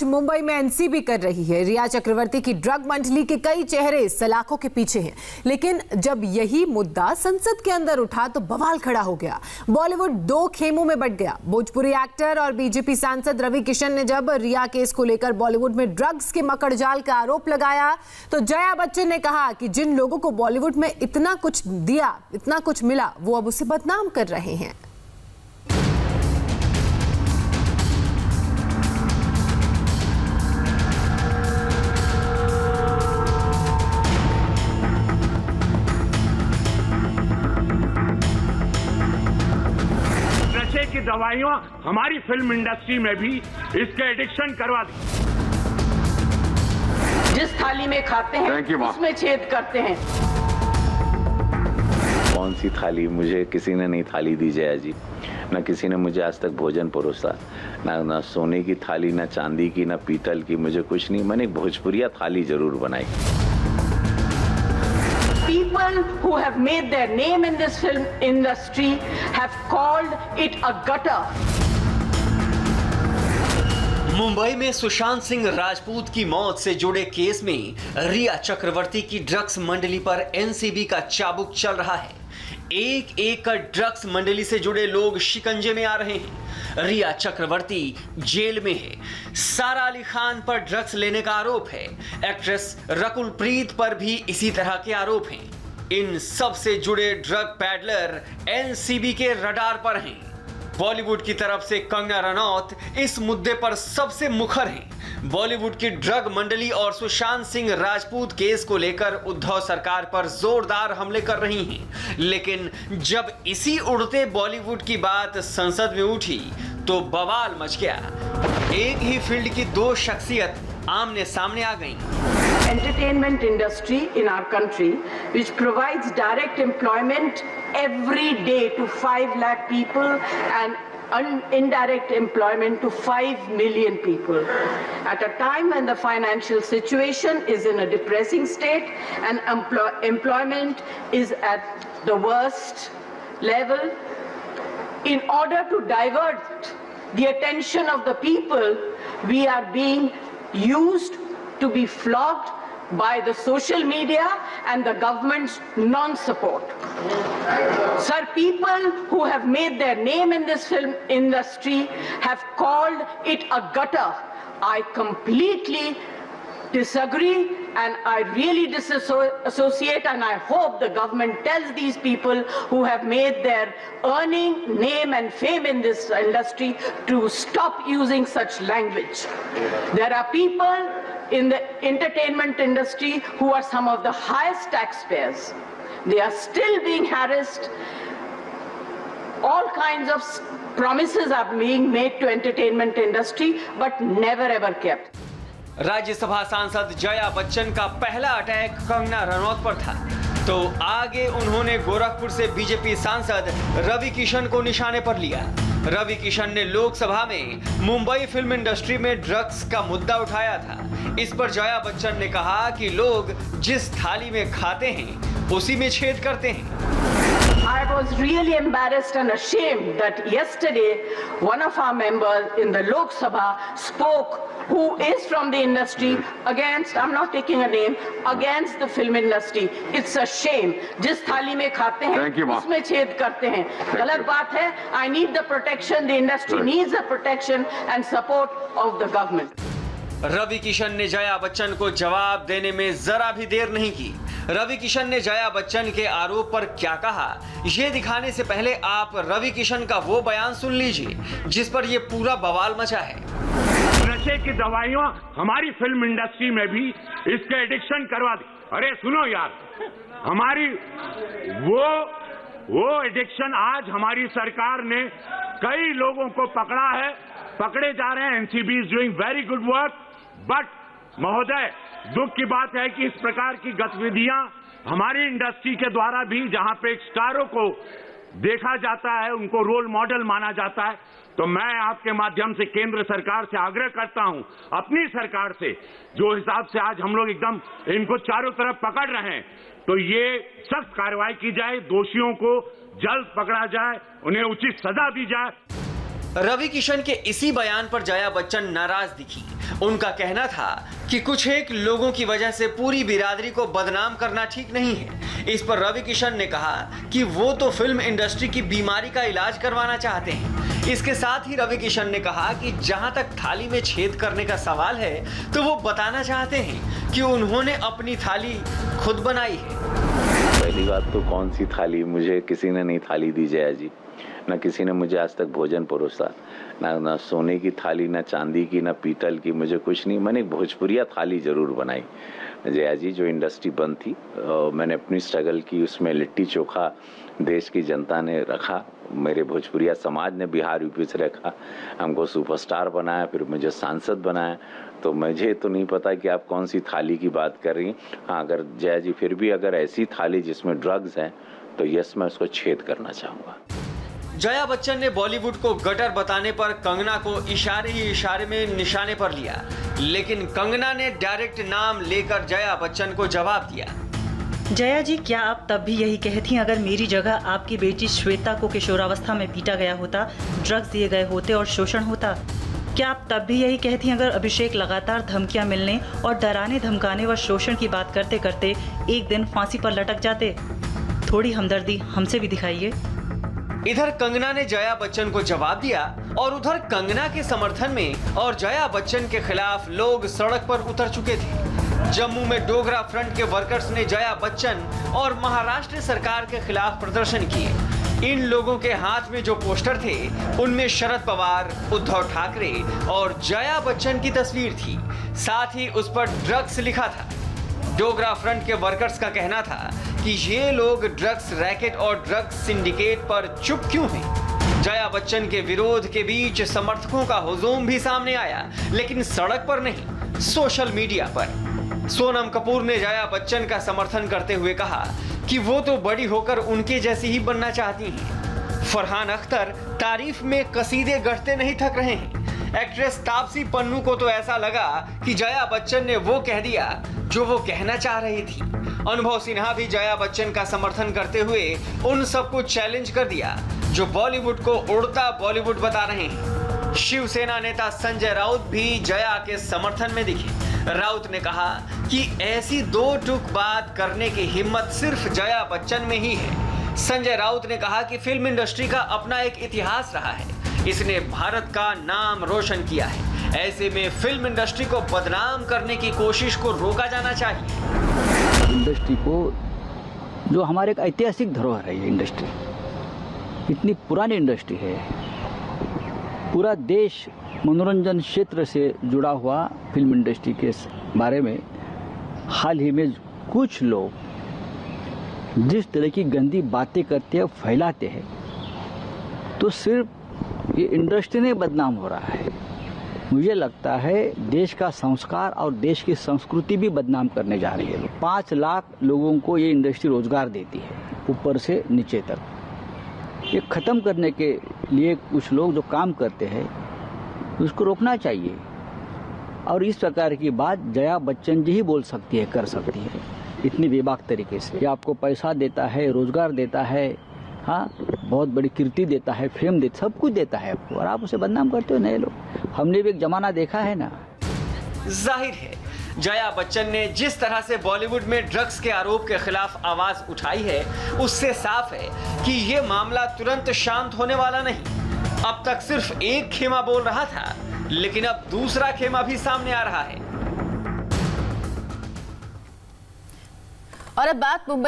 मुंबई में एनसीबी कर रही है। रिया चक्रवर्ती की ड्रग मंडली के कई चेहरे सलाखों के पीछे हैं, लेकिन जब यही मुद्दा संसद के अंदर उठा तो बवाल खड़ा हो गया। बॉलीवुड दो खेमों में बंट गया। भोजपुरी एक्टर और बीजेपी सांसद रवि किशन ने जब रिया केस को लेकर बॉलीवुड में ड्रग्स के मकड़जाल का आरोप लगाया तो जया बच्चन ने कहा कि जिन लोगों को बॉलीवुड में इतना कुछ दिया, इतना कुछ मिला, वो अब उसे बदनाम कर रहे हैं। की दवाइयां हमारी फिल्म इंडस्ट्री में भी इसके एडिक्शन करवा दी। जिस थाली में खाते हैं उसमें छेद करते हैं। कौन सी थाली? मुझे किसी ने नहीं थाली दी जया जी, ना किसी ने मुझे आज तक भोजन परोसा, ना सोने की थाली, ना चांदी की, ना पीतल की, मुझे कुछ नहीं। मैंने एक भोजपुरिया थाली जरूर बनाई। People who have made their name in this film industry have called it a gutter. Mumbai में सुशांत सिंह राजपूत की मौत से जुड़े केस में रिया चक्रवर्ती की ड्रग्स मंडली पर एनसीबी का चाबुक चल रहा है। एक एक कर ड्रग्स मंडली से जुड़े लोग शिकंजे में आ रहे हैं। रिया चक्रवर्ती जेल में है। सारा अली खान पर ड्रग्स लेने का आरोप है। एक्ट्रेस रकुल प्रीत पर भी इसी तरह के आरोप हैं। इन सब से जुड़े ड्रग पैडलर एनसीबी के रडार पर हैं। बॉलीवुड की तरफ से कंगना रनौत इस मुद्दे पर सबसे मुखर हैं। बॉलीवुड की ड्रग मंडली और सुशांत सिंह राजपूत केस को लेकर उद्धव सरकार पर जोरदार हमले कर रही हैं, लेकिन जब इसी उड़ते बॉलीवुड की बात संसद में उठी तो बवाल मच गया। एक ही फील्ड की दो शख्सियत आमने सामने आ गईं। Entertainment industry in our country, which provides direct employment every day to 5 lakh people and indirect employment to 5 million people. At a time when the financial situation is in a depressing state and employment is at the worst level, in order to divert the attention of the people, we are being used to be flogged by the social media and the government's non-support. Sir, people who have made their name in this film industry have called it a gutter. I completely disagree and I really disassociate, and I hope the government tells these people who have made their earning, name and fame in this industry to stop using such language. There are people in the entertainment industry who are some of the highest taxpayers. They are still being harassed. All kinds of promises are being made to entertainment industry but never ever kept. Rajya Sabha सांसद जया बच्चन का पहला attack Kangana Ranaut पर था, तो आगे उन्होंने गोरखपुर से BJP सांसद रवि किशन को निशाने पर लिया। रवि किशन ने लोकसभा में मुंबई फिल्म इंडस्ट्री में ड्रग्स का मुद्दा उठाया था। इस पर जया बच्चन ने कहा कि लोग जिस थाली में खाते हैं उसी में छेद करते हैं। I was really embarrassed and ashamed that yesterday one of our members in the Lok Sabha spoke, who is from the industry, against, I'm not taking a name, against the film industry. It's a shame. जिस थाली में खाते हैं उसमें छेद करते हैं। गलत बात है। I need the protection. The industry needs the protection and support of the government. Ravi Kishan ने जया बच्चन को जवाब देने में जरा भी देर नहीं की। रवि किशन ने जया बच्चन के आरोप पर क्या कहा, ये दिखाने से पहले आप रवि किशन का वो बयान सुन लीजिए जिस पर ये पूरा बवाल मचा है। नशे की दवाइयां हमारी फिल्म इंडस्ट्री में भी इसके एडिक्शन करवा दी। अरे सुनो यार, हमारी वो एडिक्शन आज हमारी सरकार ने कई लोगों को पकड़ा है, पकड़े जा रहे हैं। NCB is doing very good work, but महोदय, दुख की बात है कि इस प्रकार की गतिविधियां हमारी इंडस्ट्री के द्वारा भी, जहां पे स्टारों को देखा जाता है, उनको रोल मॉडल माना जाता है, तो मैं आपके माध्यम से केंद्र सरकार से आग्रह करता हूं, अपनी सरकार से, जो हिसाब से आज हम लोग एकदम इनको चारों तरफ पकड़ रहे हैं, तो ये सख्त कार्रवाई की जाए, दोषियों को जल्द पकड़ा जाए, उन्हें उचित सजा दी जाए। रवि किशन के इसी बयान पर जया बच्चन नाराज दिखी। उनका कहना था कि कुछ एक लोगों की वजह से पूरी बिरादरी को बदनाम करना ठीक नहीं है। इस पर रवि किशन ने कहा कि वो तो फिल्म इंडस्ट्री की बीमारी का इलाज करवाना चाहते हैं। इसके साथ ही रवि किशन ने कहा कि जहां तक थाली में छेद करने का सवाल है तो वो बताना चाहते हैं कि उन्होंने अपनी थाली खुद बनाई है। पहली बात तो कौन सी थाली, मुझे किसी ने नहीं थाली दी जया जी, ना किसी ने मुझे आज तक भोजन परोसा, ना सोने की थाली, ना चांदी की, ना पीतल की, मुझे कुछ नहीं। मैंने एक भोजपुरिया थाली जरूर बनाई जया जी, जो इंडस्ट्री बंद थी। मैंने अपनी स्ट्रगल की, उसमें लिट्टी चोखा देश की जनता ने रखा, मेरे भोजपुरिया समाज ने बिहार यूपी से रखा, हमको सुपरस्टार बनाया, फिर मुझे सांसद बनाया। तो मुझे तो नहीं पता कि आप कौन सी थाली की बात कर रही हैं। हाँ, अगर जया जी फिर भी अगर ऐसी थाली जिसमें ड्रग्स हैं तो यस, मैं उसको छेद करना चाहूँगा। जया बच्चन ने बॉलीवुड को गटर बताने पर कंगना को इशारे ही इशारे में निशाने पर लिया, लेकिन कंगना ने डायरेक्ट नाम लेकर जया बच्चन को जवाब दिया। जया जी, क्या आप तब भी यही कहती अगर मेरी जगह आपकी बेटी श्वेता को किशोरावस्था में पीटा गया होता, ड्रग्स दिए गए होते और शोषण होता? क्या आप तब भी यही कहती अगर अभिषेक लगातार धमकियां मिलने और डराने धमकाने व शोषण की बात करते करते एक दिन फांसी पर लटक जाते? थोड़ी हमदर्दी हमसे भी दिखाइए। इधर कंगना ने जया बच्चन को जवाब दिया और उधर कंगना के समर्थन में और जया बच्चन के खिलाफ लोग सड़क पर उतर चुके थे। जम्मू में डोगरा फ्रंट के वर्कर्स ने जया बच्चन और महाराष्ट्र सरकार के खिलाफ प्रदर्शन किए। इन लोगों के हाथ में जो पोस्टर थे उनमें शरद पवार, उद्धव ठाकरे और जया बच्चन की तस्वीर थी, साथ ही उस पर ड्रग्स लिखा था। डोगरा फ्रंट के वर्कर्स का कहना था कि ये लोग ड्रग्स रैकेट और ड्रग्स सिंडिकेट पर चुप क्यों हैं? जया बच्चन के विरोध के बीच समर्थकों का हुजूम भी सामने आया, लेकिन सड़क पर नहीं, सोशल मीडिया पर। सोनम कपूर ने जया बच्चन का समर्थन करते हुए कहा कि वो तो बड़ी होकर उनके जैसी ही बनना चाहती हैं। फरहान अख्तर तारीफ में कसीदे गढ़ते नहीं थक रहे हैं। एक्ट्रेस तापसी पन्नू को तो ऐसा लगा कि जया बच्चन ने वो कह दिया जो वो कहना चाह रही थी। अनुभव सिन्हा भी जया बच्चन का समर्थन करते हुए उन सबको चैलेंज कर दिया जो बॉलीवुड को उड़ता बॉलीवुड बता रहे हैं। शिवसेना नेता संजय राउत भी जया के समर्थन में दिखे। राउत ने कहा कि ऐसी दो टूक बात करने की हिम्मत सिर्फ जया बच्चन में ही है। संजय राउत ने कहा कि फिल्म इंडस्ट्री का अपना एक इतिहास रहा है, इसने भारत का नाम रोशन किया है। ऐसे में फिल्म इंडस्ट्री को बदनाम करने की कोशिश को रोका जाना चाहिए। इंडस्ट्री को, जो हमारे एक ऐतिहासिक धरोहर है, ये इंडस्ट्री इतनी पुरानी इंडस्ट्री है, पूरा देश मनोरंजन क्षेत्र से जुड़ा हुआ फिल्म इंडस्ट्री के बारे में हाल ही में कुछ लोग जिस तरह की गंदी बातें करते हैं, फैलाते हैं, तो सिर्फ ये इंडस्ट्री नहीं बदनाम हो रहा है, मुझे लगता है देश का संस्कार और देश की संस्कृति भी बदनाम करने जा रही है। 5 लाख लोगों को ये इंडस्ट्री रोजगार देती है, ऊपर से नीचे तक। ये खत्म करने के लिए कुछ लोग जो काम करते हैं उसको रोकना चाहिए। और इस प्रकार की बात जया बच्चन जी ही बोल सकती है, कर सकती है, इतनी बेबाक तरीके से। ये आपको पैसा देता है, रोजगार देता है, हाँ, बहुत बड़ी कीर्ति देता है, फेम देता, सब कुछ देता है आपको, और आप उसे बदनाम करते हो। नए लोग, हमने भी एक जमाना देखा है ना। जाहिर है जया बच्चन ने जिस तरह से बॉलीवुड में ड्रग्स के आरोप के खिलाफ आवाज उठाई है, उससे साफ है कि ये मामला तुरंत शांत होने वाला नहीं। अब तक सिर्फ एक खेमा बोल रहा था, लेकिन अब दूसरा खेमा भी सामने आ रहा है। और अब बात मुंबई